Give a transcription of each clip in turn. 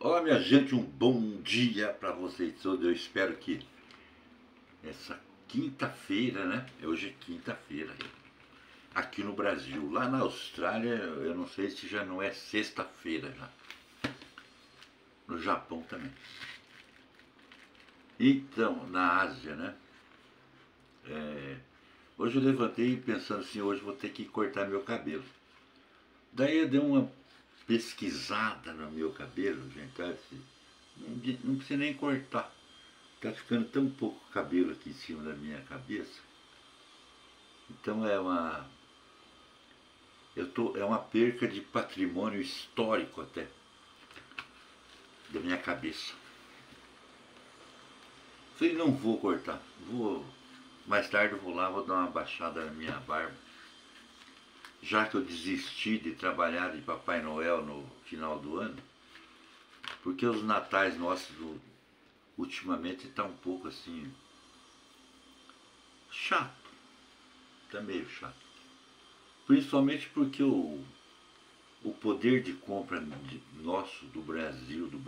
Olá, minha gente, um bom dia para vocês todos. Eu espero que essa quinta-feira, né? Hoje é quinta-feira, aqui no Brasil. Lá na Austrália, eu não sei se já não é sexta-feira já. No Japão também. Então, na Ásia, né? Hoje eu levantei pensando assim, hoje vou ter que cortar meu cabelo. Daí eu dei uma pesquisada no meu cabelo, gente. Assim, não precisa nem cortar. Tá ficando tão pouco cabelo aqui em cima da minha cabeça. Então é uma perca de patrimônio histórico até da minha cabeça. Falei, não vou cortar, mais tarde eu vou lá, vou dar uma baixada na minha barba. Já que eu desisti de trabalhar de Papai Noel no final do ano, porque os natais nossos ultimamente tá um pouco assim chato, tá meio chato. Principalmente porque o poder de compra nosso, do Brasil, do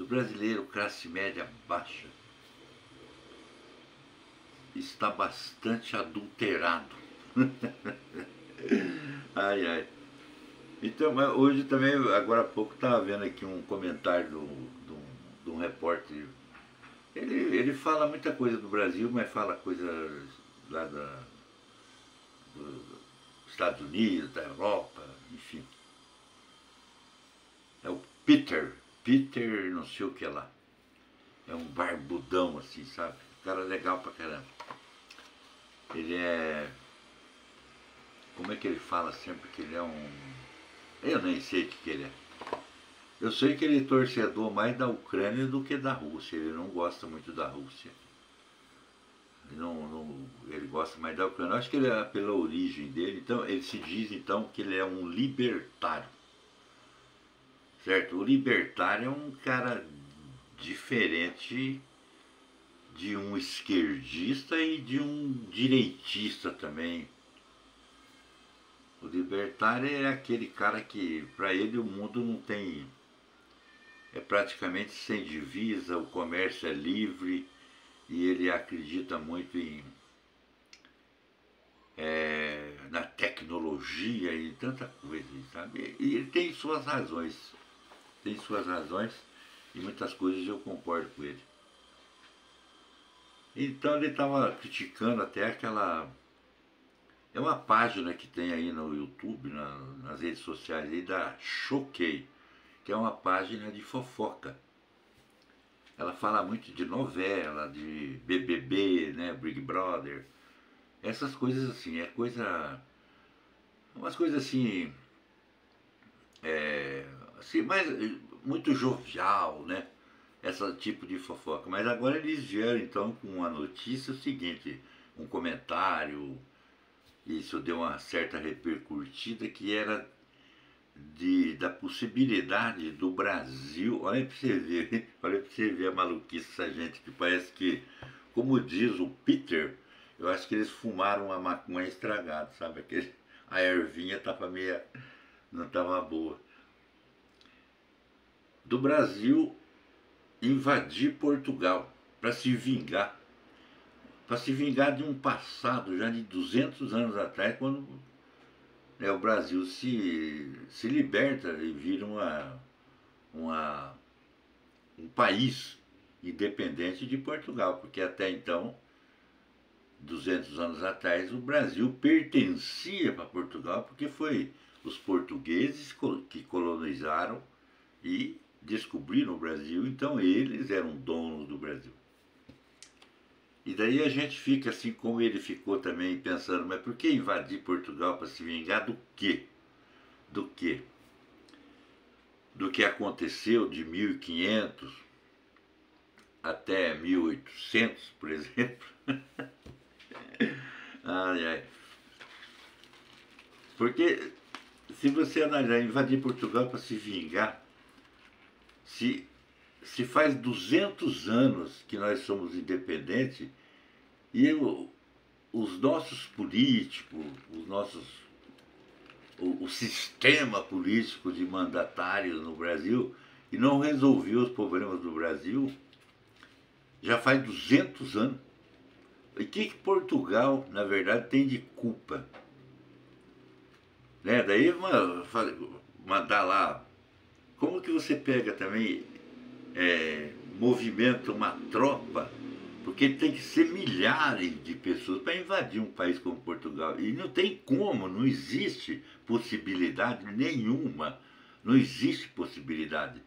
brasileiro classe média baixa, está bastante adulterado. Ai, ai. Então, mas hoje também, agora há pouco, estava vendo aqui um comentário de um repórter. Ele fala muita coisa do Brasil, mas fala coisa lá dos Estados Unidos, da Europa, enfim. É o Peter não sei o que lá. É um barbudão assim, sabe? Cara legal pra caramba. Ele é. Como é que ele fala sempre que ele é um. Eu nem sei o que ele é. Eu sei que ele é torcedor mais da Ucrânia do que da Rússia. Ele não gosta muito da Rússia. Ele gosta mais da Ucrânia. Eu acho que ele é pela origem dele. Então, ele se diz então que ele é um libertário. Certo? O libertário é um cara diferente de um esquerdista e de um direitista também. O libertário é aquele cara que, para ele, o mundo não tem. É praticamente sem divisa, o comércio é livre e ele acredita muito na tecnologia e tanta coisa, sabe? E ele tem suas razões. Tem suas razões e muitas coisas eu concordo com ele. Então ele estava criticando até aquela. É uma página que tem aí no YouTube, nas redes sociais aí da Choquei, que é uma página de fofoca. Ela fala muito de novela, de BBB, né, Big Brother, essas coisas assim, umas coisas assim, mais muito jovial, né, esse tipo de fofoca. Mas agora eles vieram então com uma notícia o seguinte, um comentário, isso deu uma certa repercutida que era da possibilidade do Brasil. Olha para você ver, olha para você ver a maluquice dessa gente que parece que, como diz o Peter, eu acho que eles fumaram uma maconha estragada, sabe? A ervinha tava meia. Não tava boa. Do Brasil invadir Portugal para se vingar. Para se vingar de um passado já de 200 anos atrás, quando o Brasil se liberta e vira uma, um país independente de Portugal, porque até então, 200 anos atrás, o Brasil pertencia para Portugal, porque foi os portugueses que colonizaram e descobriram o Brasil, então eles eram donos do Brasil. E daí a gente fica assim como ele ficou também pensando, mas por que invadir Portugal para se vingar do quê? Do quê? Do que aconteceu de 1500 até 1800, por exemplo. Ai, ai. Porque se você analisar, invadir Portugal para se vingar, se, se faz 200 anos que nós somos independentes e os nossos políticos, os nossos o sistema político de mandatários no Brasil e não resolveu os problemas do Brasil já faz 200 anos. E o que Portugal, na verdade, tem de culpa? Né? Daí mandar lá. Como que você pega também, movimenta uma tropa, porque tem que ser milhares de pessoas para invadir um país como Portugal. E não tem como, não existe possibilidade nenhuma. Não existe possibilidade.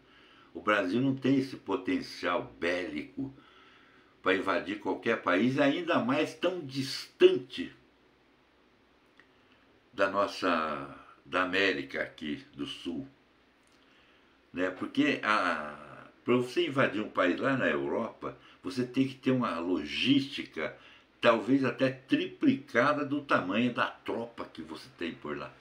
O Brasil não tem esse potencial bélico para invadir qualquer país, ainda mais tão distante da América aqui do Sul. Né? Porque para você invadir um país lá na Europa, você tem que ter uma logística talvez até triplicada do tamanho da tropa que você tem por lá.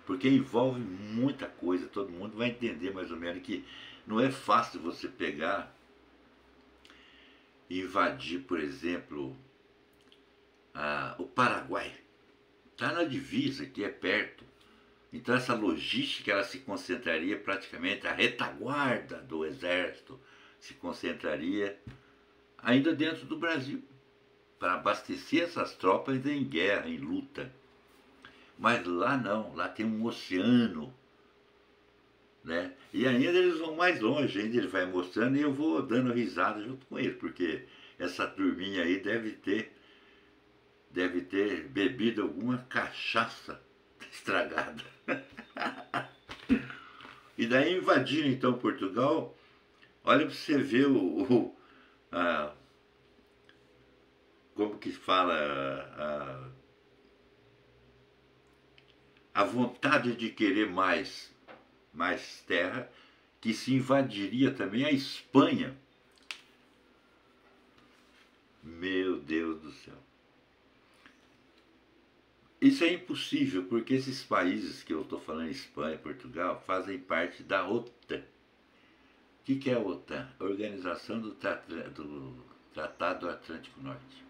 Porque envolve muita coisa, todo mundo vai entender mais ou menos que não é fácil você pegar e invadir, por exemplo, o Paraguai. Está na divisa, aqui é perto. Então essa logística ela se concentraria praticamente, a retaguarda do exército se concentraria ainda dentro do Brasil, para abastecer essas tropas em guerra, em luta. Mas lá não, lá tem um oceano, né? E ainda eles vão mais longe, ainda ele vai mostrando e eu vou dando risada junto com ele, porque essa turminha aí deve ter bebido alguma cachaça estragada. E daí invadiram então Portugal. Olha para você ver como que fala, a vontade de querer mais terra, que se invadiria também a Espanha. Meu Deus do céu. Isso é impossível, porque esses países que eu estou falando, Espanha, Portugal, fazem parte da OTAN. O que é a OTAN? A Organização do Tratado Atlântico Norte.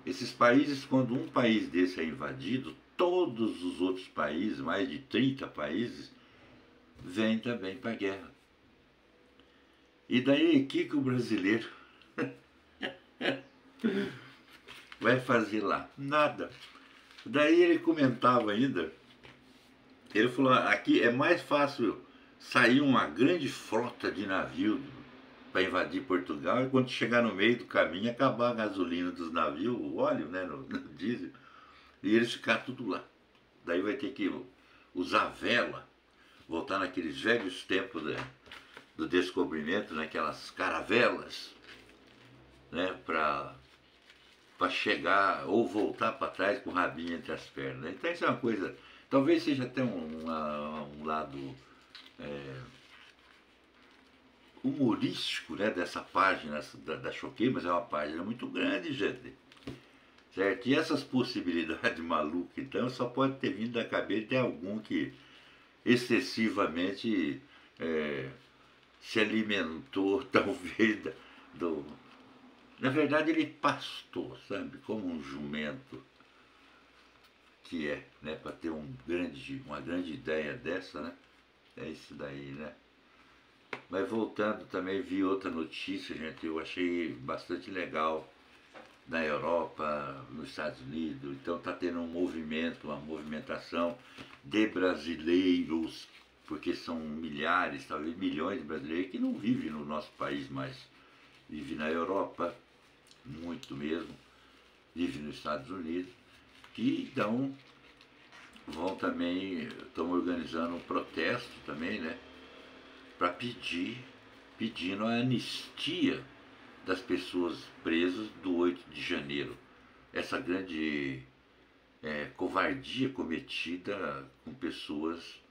Esses países, quando um país desse é invadido, todos os outros países, mais de 30 países, vêm também para a guerra. E daí, o que o brasileiro vai fazer lá? Nada. Daí ele comentava ainda, ele falou, aqui é mais fácil sair uma grande frota de navio para invadir Portugal e quando chegar no meio do caminho acabar a gasolina dos navios, o óleo, né, no diesel, e eles ficar tudo lá. Daí vai ter que usar vela, voltar naqueles velhos tempos do descobrimento, naquelas caravelas, né, para chegar ou voltar para trás com o rabinho entre as pernas. Então isso é uma coisa, talvez seja até um lado humorístico, né, dessa página da Choquei, mas é uma página muito grande, gente. Certo? E essas possibilidades malucas, então, só pode ter vindo da cabeça de algum que excessivamente se alimentou, talvez, Na verdade, ele pastou, sabe, como um jumento que é, né, para ter uma grande ideia dessa, né? É isso daí, né? Mas voltando, também vi outra notícia, gente, eu achei bastante legal na Europa, nos Estados Unidos. Então está tendo um movimento, uma movimentação de brasileiros, porque são milhares, talvez milhões de brasileiros que não vivem no nosso país mais. Vivem na Europa, muito mesmo, vivem nos Estados Unidos, que vão também, estão organizando um protesto também, né? Para pedindo a anistia das pessoas presas do 8 de janeiro. Essa grande covardia cometida com pessoas,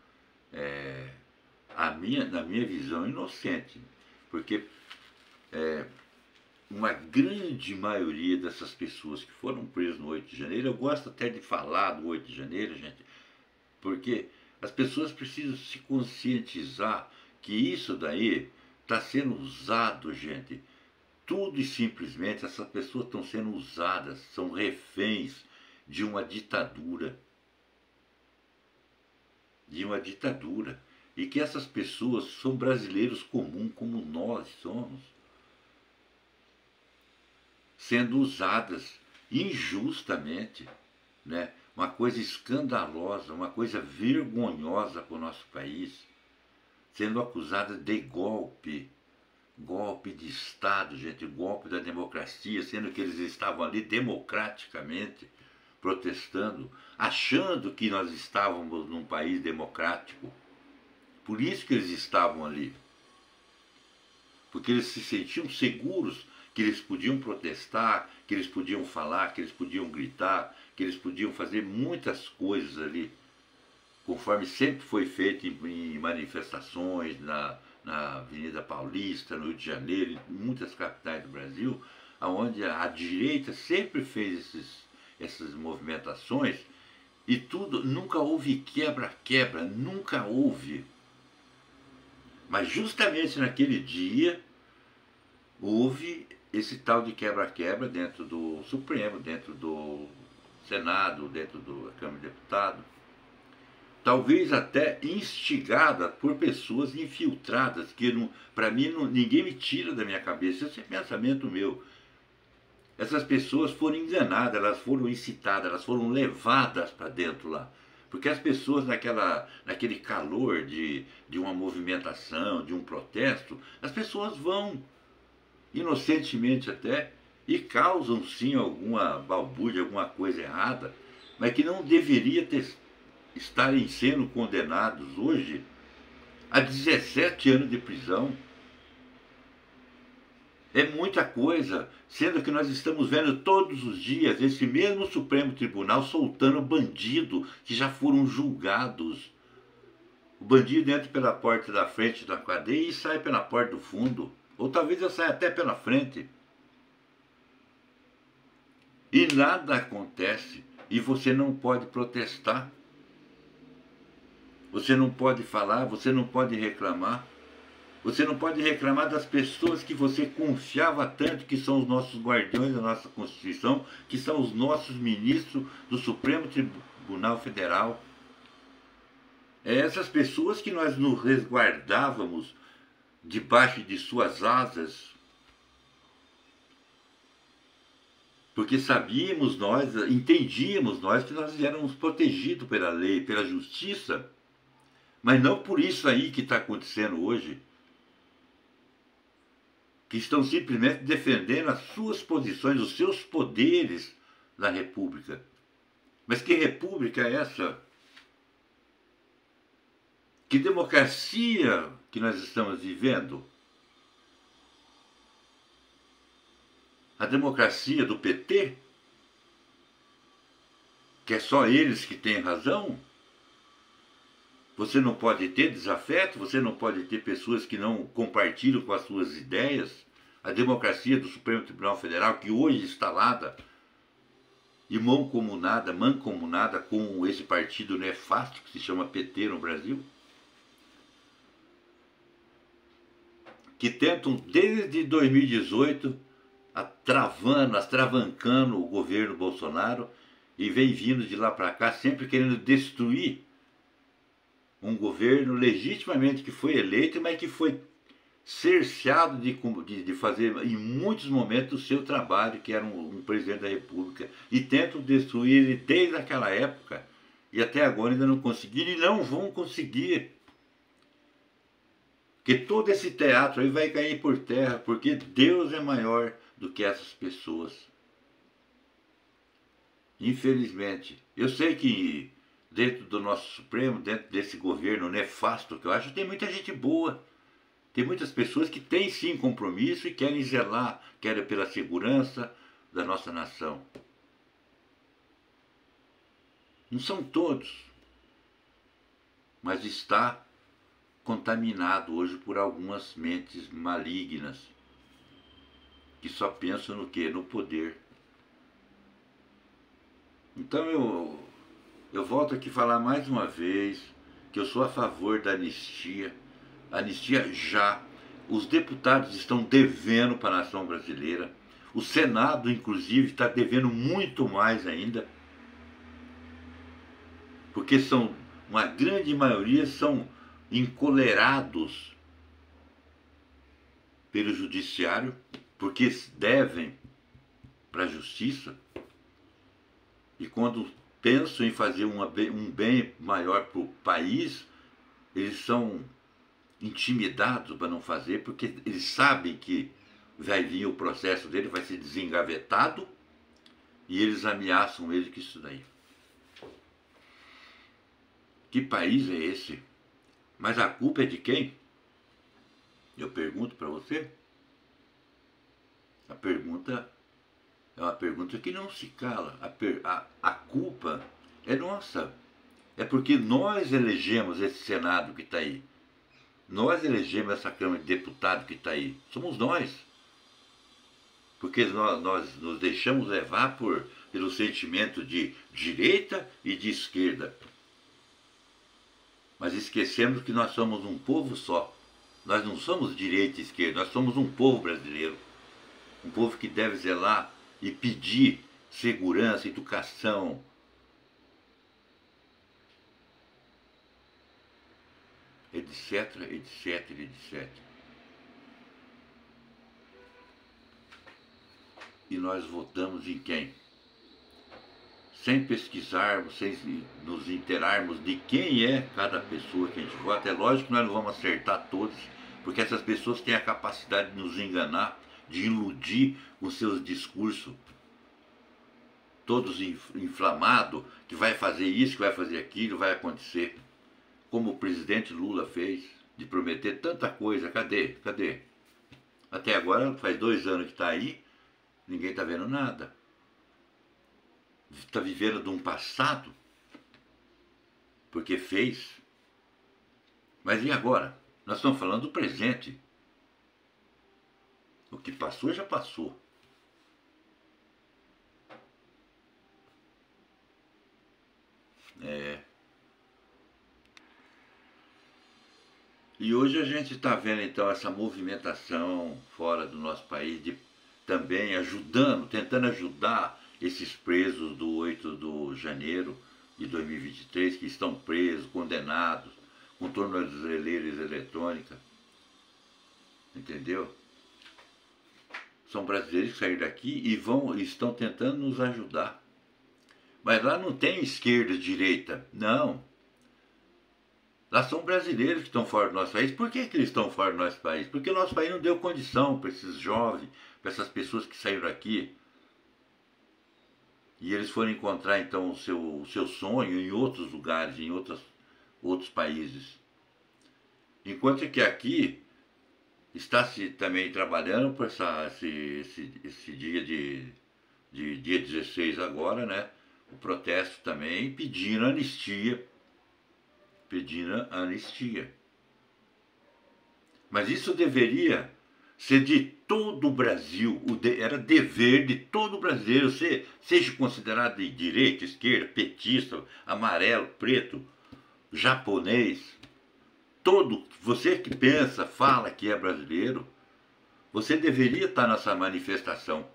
na minha visão, inocente. Porque uma grande maioria dessas pessoas que foram presas no 8 de janeiro, eu gosto até de falar do 8 de janeiro, gente, porque as pessoas precisam se conscientizar que isso daí está sendo usado, gente. Tudo e simplesmente essas pessoas estão sendo usadas, são reféns de uma ditadura. de uma ditadura. E que essas pessoas são brasileiros comuns, como nós somos, sendo usadas injustamente, né? Uma coisa escandalosa, uma coisa vergonhosa para o nosso país, sendo acusadas de golpe, golpe de Estado, gente, golpe da democracia, sendo que eles estavam ali democraticamente protestando, achando que nós estávamos num país democrático. Por isso que eles estavam ali. Porque eles se sentiam seguros que eles podiam protestar, que eles podiam falar, que eles podiam gritar, que eles podiam fazer muitas coisas ali, conforme sempre foi feito em manifestações na Avenida Paulista, no Rio de Janeiro, em muitas capitais do Brasil, onde a direita sempre fez essas movimentações e tudo, nunca houve quebra-quebra, nunca houve. Mas justamente naquele dia houve esse tal de quebra-quebra dentro do Supremo, dentro do Senado, dentro da Câmara de Deputados. Talvez até instigada por pessoas infiltradas, que para mim ninguém me tira da minha cabeça, esse é pensamento meu. Essas pessoas foram enganadas, elas foram incitadas, elas foram levadas para dentro lá. Porque as pessoas naquele calor de uma movimentação, de um protesto, as pessoas vão, inocentemente até, e causam sim alguma balbúrdia, alguma coisa errada, mas que não deveria estarem sendo condenados hoje a 17 anos de prisão. É muita coisa, sendo que nós estamos vendo todos os dias esse mesmo Supremo Tribunal soltando bandido que já foram julgados. O bandido entra pela porta da frente da cadeia e sai pela porta do fundo. Ou talvez eu saia até pela frente. E nada acontece. E você não pode protestar. Você não pode falar, você não pode reclamar. Você não pode reclamar das pessoas que você confiava tanto, que são os nossos guardiões da nossa Constituição, que são os nossos ministros do Supremo Tribunal Federal. É essas pessoas que nós nos resguardávamos debaixo de suas asas, porque sabíamos nós, entendíamos nós que nós éramos protegidos pela lei, pela justiça, mas não por isso aí que está acontecendo hoje, que estão simplesmente defendendo as suas posições, os seus poderes na República. Mas que república é essa? Que democracia que nós estamos vivendo? A democracia do PT? Que é só eles que têm razão? Você não pode ter desafeto, você não pode ter pessoas que não compartilham com as suas ideias. A democracia do Supremo Tribunal Federal, que hoje está instalada e mancomunada com esse partido nefasto que se chama PT no Brasil, que tentam desde 2018 atravancando o governo Bolsonaro e vem vindo de lá para cá sempre querendo destruir um governo legitimamente que foi eleito, mas que foi cerceado de fazer em muitos momentos o seu trabalho, que era um presidente da República, e tentam destruir ele desde aquela época e até agora ainda não conseguiram e não vão conseguir. Porque todo esse teatro aí vai cair por terra, porque Deus é maior do que essas pessoas. Infelizmente. Eu sei que dentro do nosso Supremo, dentro desse governo nefasto que eu acho, tem muita gente boa. Tem muitas pessoas que têm sim compromisso e querem zelar, querem pela segurança da nossa nação. Não são todos, mas está contaminado hoje por algumas mentes malignas que só pensam no quê? No poder. Então eu volto aqui falar mais uma vez que eu sou a favor da anistia. Anistia já. Os deputados estão devendo para a nação brasileira. O Senado, inclusive, está devendo muito mais ainda. Porque são uma grande maioria são encolerados pelo judiciário, porque devem para a justiça, e quando pensam em fazer um bem maior para o país, eles são intimidados para não fazer, porque eles sabem que vai vir o processo dele, vai ser desengavetado, e eles ameaçam ele com isso daí. Que país é esse? Mas a culpa é de quem? Eu pergunto para você. A pergunta é uma pergunta que não se cala. A culpa é nossa. É porque nós elegemos esse Senado que está aí. Nós elegemos essa Câmara de Deputados que está aí. Somos nós. Porque nós nos deixamos levar pelo sentimento de direita e de esquerda. Mas esquecemos que nós somos um povo só. Nós não somos direita e esquerda, nós somos um povo brasileiro. Um povo que deve zelar e pedir segurança, educação, etc, etc, etc. E nós votamos em quem? Sem pesquisarmos, sem nos inteirarmos de quem é cada pessoa que a gente vota. É lógico que nós não vamos acertar todos, porque essas pessoas têm a capacidade de nos enganar, de iludir com seus discursos, todos inflamados, que vai fazer isso, que vai fazer aquilo, vai acontecer. Como o presidente Lula fez, de prometer tanta coisa. Cadê? Cadê? Até agora, faz 2 anos que está aí, ninguém está vendo nada. Está vivendo de um passado, porque fez. Mas e agora? Nós estamos falando do presente. O que passou, já passou. E hoje a gente está vendo então essa movimentação fora do nosso país, também ajudando, tentando ajudar esses presos do 8 de janeiro de 2023, que estão presos, condenados, com tornozeleiras eletrônicas. Entendeu? São brasileiros que saíram daqui e estão tentando nos ajudar. Mas lá não tem esquerda e direita, não. Lá são brasileiros que estão fora do nosso país. Por que eles estão fora do nosso país? Porque o nosso país não deu condição para esses jovens, para essas pessoas que saíram daqui. E eles foram encontrar então o seu sonho em outros lugares, em outros países. Enquanto que aqui está se também trabalhando por esse dia dia 16 agora, né? O protesto também pedindo anistia. Mas isso deveria ser de todo o Brasil, era dever de todo brasileiro, seja considerado de direita, esquerda, petista, amarelo, preto, japonês, você que pensa, fala que é brasileiro, você deveria estar nessa manifestação.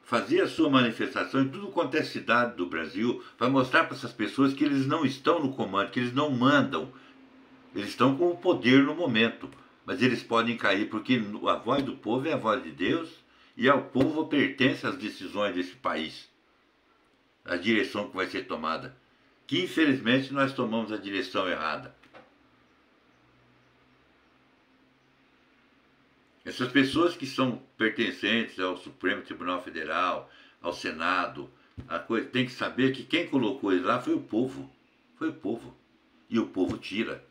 Fazer a sua manifestação em tudo quanto é cidade do Brasil, para mostrar para essas pessoas que eles não estão no comando, que eles não mandam. Eles estão com o poder no momento, mas eles podem cair, porque a voz do povo é a voz de Deus, e ao povo pertence as decisões desse país, a direção que vai ser tomada. Que infelizmente nós tomamos a direção errada. Essas pessoas que são pertencentes ao Supremo Tribunal Federal, ao Senado, tem que saber que quem colocou eles lá foi o povo. Foi o povo. E o povo tira.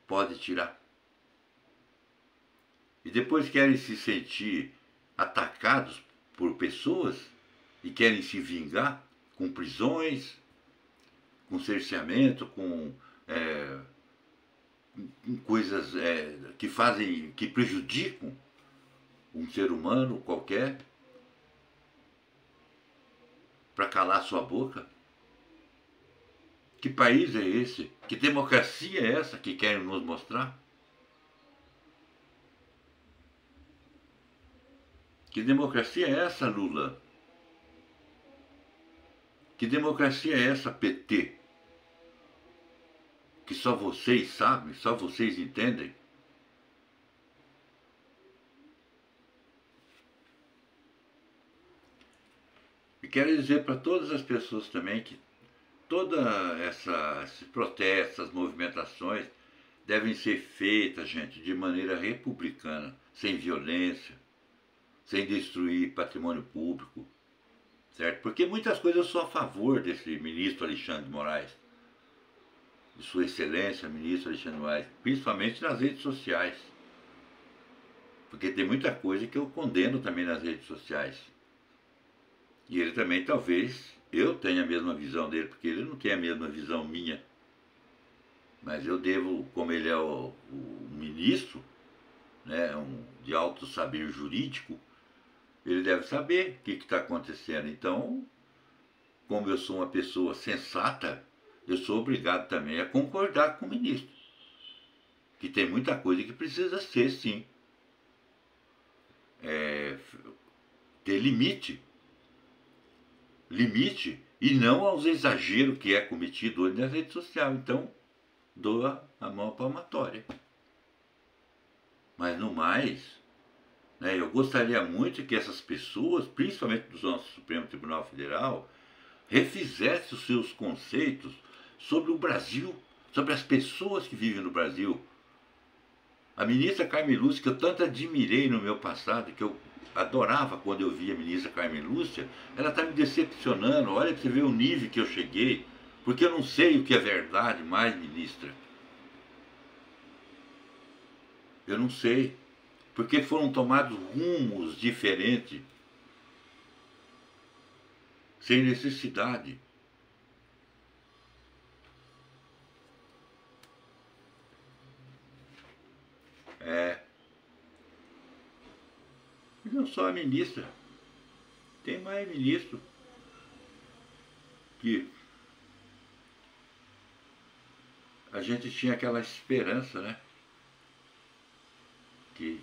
Pode tirar. E depois querem se sentir atacados por pessoas e querem se vingar com prisões, com cerceamento, com coisas que prejudicam um ser humano qualquer, para calar sua boca. Que país é esse? Que democracia é essa que querem nos mostrar? Que democracia é essa, Lula? Que democracia é essa, PT? Que só vocês sabem, só vocês entendem? E quero dizer para todas as pessoas também que toda esses protestos, essas movimentações devem ser feitas, gente, de maneira republicana, sem violência, sem destruir patrimônio público, certo? Porque muitas coisas eu sou a favor desse ministro Alexandre de Moraes, de Sua Excelência, ministro Alexandre de Moraes, principalmente nas redes sociais. Porque tem muita coisa que eu condeno também nas redes sociais. E ele também, talvez, eu tenha a mesma visão dele, porque ele não tem a mesma visão minha. Mas eu devo, como ele é o ministro, né, de alto saber jurídico, ele deve saber o que está acontecendo. Então, como eu sou uma pessoa sensata, eu sou obrigado também a concordar com o ministro. Que tem muita coisa que precisa ser, sim. Ter limite. Limite e não aos exageros que é cometido hoje nas redes sociais. Então, dou a mão palmatória. Mas no mais, né, eu gostaria muito que essas pessoas, principalmente do nosso Supremo Tribunal Federal, refizessem os seus conceitos sobre o Brasil, sobre as pessoas que vivem no Brasil. A ministra Carmen Lúcia, que eu tanto admirei no meu passado, que eu adorava quando eu via a ministra Carmen Lúcia, ela está me decepcionando. Olha para você ver o nível que eu cheguei, porque eu não sei o que é verdade mais, ministra. Eu não sei, porque foram tomados rumos diferentes, sem necessidade. E não só a ministra, tem mais ministro que a gente tinha aquela esperança, né? Que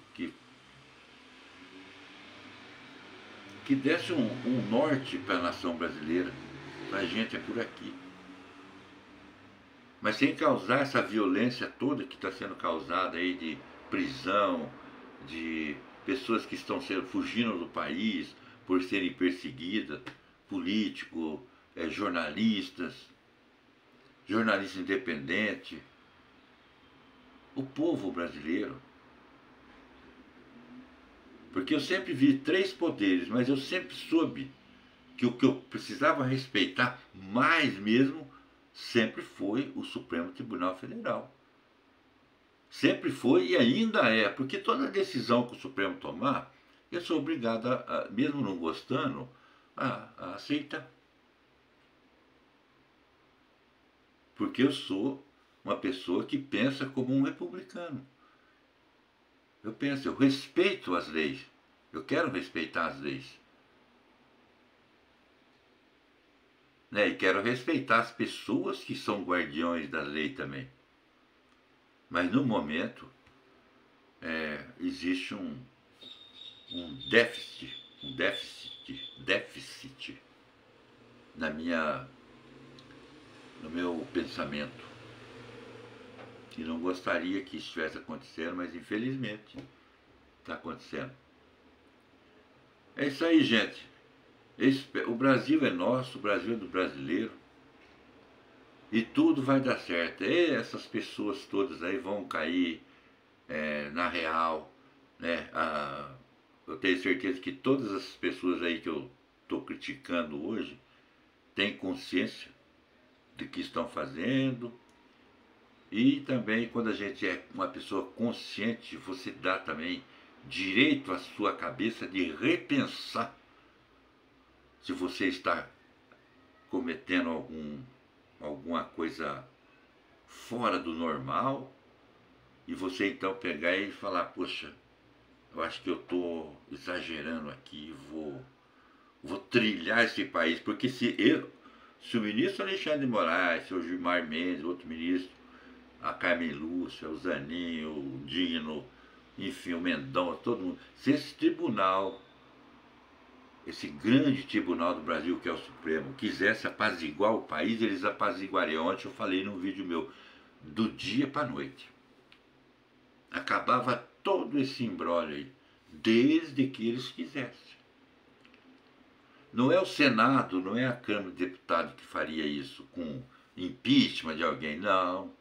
desse um norte para a nação brasileira. A gente é por aqui. Mas sem causar essa violência toda que está sendo causada aí de prisão, de pessoas que estão fugindo do país por serem perseguidas, políticos, jornalistas independentes, o povo brasileiro. Porque eu sempre vi 3 poderes, mas eu sempre soube que o que eu precisava respeitar mais mesmo sempre foi o Supremo Tribunal Federal. Sempre foi e ainda é, porque toda decisão que o Supremo tomar, eu sou obrigado, mesmo não gostando, a aceitar. Porque eu sou uma pessoa que pensa como um republicano. Eu respeito as leis. Eu quero respeitar as leis. Né? E quero respeitar as pessoas que são guardiões da lei também. Mas no momento existe um déficit no meu pensamento. E não gostaria que isso estivesse acontecendo, mas infelizmente está acontecendo. É isso aí, gente. O Brasil é nosso, o Brasil é do brasileiro. E tudo vai dar certo. E essas pessoas todas aí vão cair na real. Né? Eu tenho certeza que todas as pessoas aí que eu estou criticando hoje têm consciência do que estão fazendo. E também, quando a gente é uma pessoa consciente, você dá também direito à sua cabeça de repensar se você está cometendo alguma coisa fora do normal, e você então pegar e falar, poxa, eu acho que eu estou exagerando aqui, vou trilhar esse país, porque se o ministro Alexandre de Moraes, o Gilmar Mendes, outro ministro, a Carmen Lúcia, o Zanin, o Dino, enfim, o Mendonça, todo mundo, se esse tribunal esse grande tribunal do Brasil, que é o Supremo, quisesse apaziguar o país, eles apaziguariam. Ontem eu falei num vídeo meu, do dia para a noite. Acabava todo esse imbróglio aí, desde que eles quisessem. Não é o Senado, não é a Câmara de Deputados que faria isso com impeachment de alguém, não.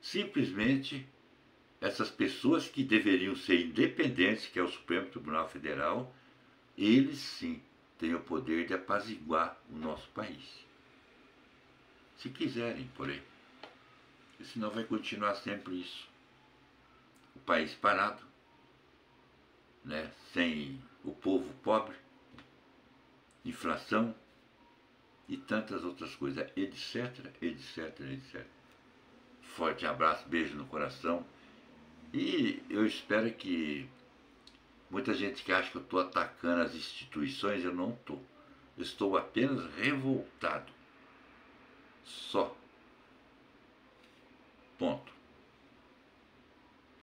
Simplesmente essas pessoas que deveriam ser independentes, que é o Supremo Tribunal Federal, eles sim têm o poder de apaziguar o nosso país. Se quiserem, porém. Porque senão vai continuar sempre isso. O país parado, né? Sem o povo pobre, inflação e tantas outras coisas, etc, etc, etc. Forte abraço, beijo no coração. E eu espero que muita gente que acha que eu estou atacando as instituições, eu não estou. Eu estou apenas revoltado. Só. Ponto.